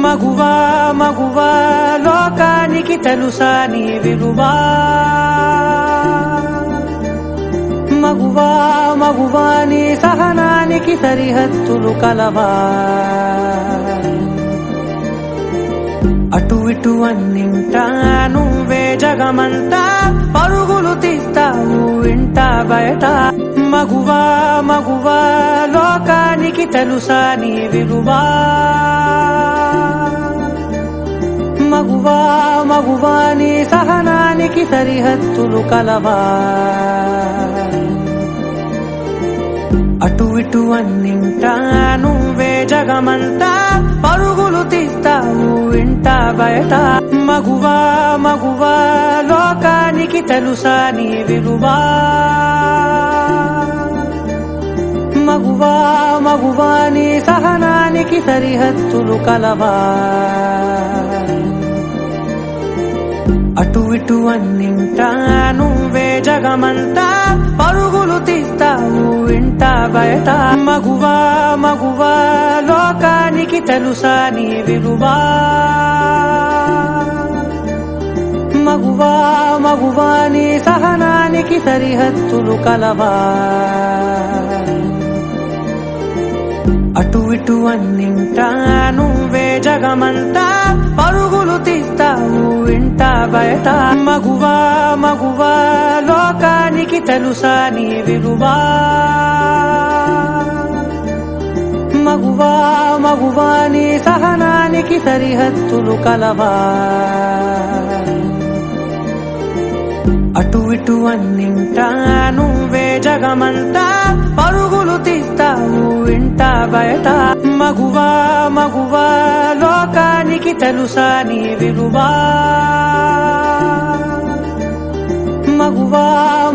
మగువా మగువా లోకానికి తెలుసా నీ విలువా మగువా మగువా నీ సహనానికి సరిహద్దులు కలవా అటు ఇటు అన్నింటా నువ్వే జగమంతా పరుగులు తీస్తావు ఇంట బయట మగువా మగువా లోకానికి తెలుసా నీ విలువా మగువా మగువా నీ సహనానికి సరిహద్దులు కలవా అటు ఇటు అన్నింటా నువ్వే జగమంతా పరుగులు తీస్తావు ఇంట బయట మగువా మగువా లోకానికి తెలుసా నీ విలువా మగువా మగువా నీ సహనానికి సరిహద్దులు కలవా అటు ఇటు అన్నింటా నువ్వే జగమంతా పరుగులు తీస్తావు ఇంట బయట మగువా మగువా లోకానికి తెలుసా నీ విలువా మగువా మగువా నీ సహనానికి సరిహద్దులు కలవా అటు ఇటు అన్నింటా నువ్వే జగమంతా పరుగులు తీస్తావు ఇంట బయట మగువా మగువా లోకానికి తెలుసా నీ విలువా మగువా మగువా నీ సహనానికి సరిహద్దులు కలవా అటు ఇటు అన్నింటా నువ్వే జగమంతా పరుగులు తీస్తావు ఇంట బయట మగువా మగువా లోకానికి తెలుసా నీ విలువా మగువా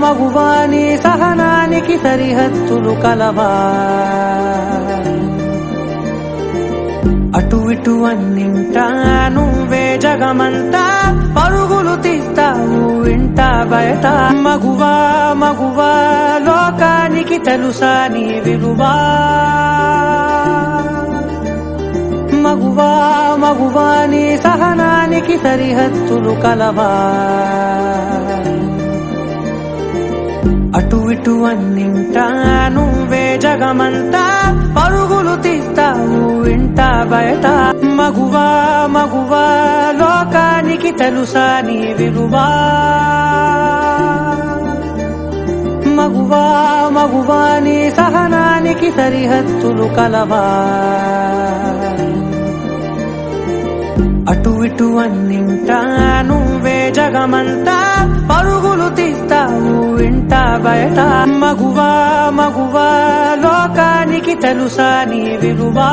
మగువా నీ సహనానికి సరిహద్దులు కలవా అటు ఇటు అన్నింటా నువ్వే జగమంతా పరుగులు తీస్తావు ఇంట బయట మగువా మగువా లోకానికి తెలుసా నీ విలువా మగువా మగువా నీ సహనానికి సరిహద్దులు కలవా అటు ఇటు అన్నింటా నువ్వే జగమంతా పరుగులు తీస్తావు ఇంట బయట మగువా మగువా లోకానికి తెలుసా నీ విలువా మగువా మగువా నీ సహనానికి సరిహద్దులు కలవా అటు ఇటు అన్నింటా నువ్వే జగమంతా పరుగులు తీస్తావు ఇంట బయట మగువా మగువా లోకానికి తెలుసా నీ విలువా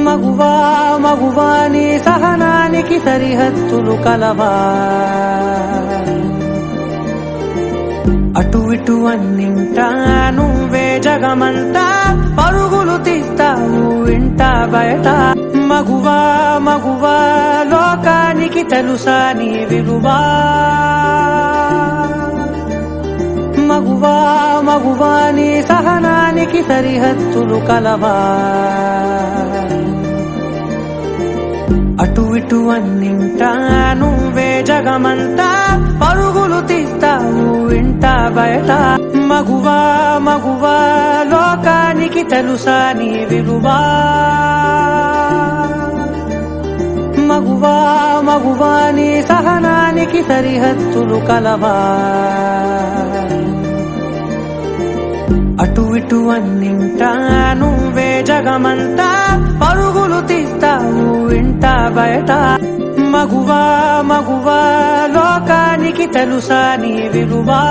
మగువా మగువా నీ సహనానికి సరిహద్దులు కలవా అటు ఇటు అన్నింటా నువ్వే జగమంతా పరుగులు తీస్తావు ఇంట బయట మగువా మగువా లోకానికి తెలుసా నీ విలువా మగువా మగువా నీ సహనానికి సరిహద్దులు కలవా అటు ఇటు అన్నింటా నువ్వే జగమంతా పరుగులు తీస్తావు ఇంట బయట మగువా మగువా లోకానికి తెలుసా నీ విలువా మగువా మగువా నీ సహనానికి సరిహద్దులు కలవా అటు ఇటు అన్నింటా నువ్వే జగమంతా పరుగులు తీస్తావు ఇంట బయట మగువా మగువా లోకానికి తెలుసా నీ విలువా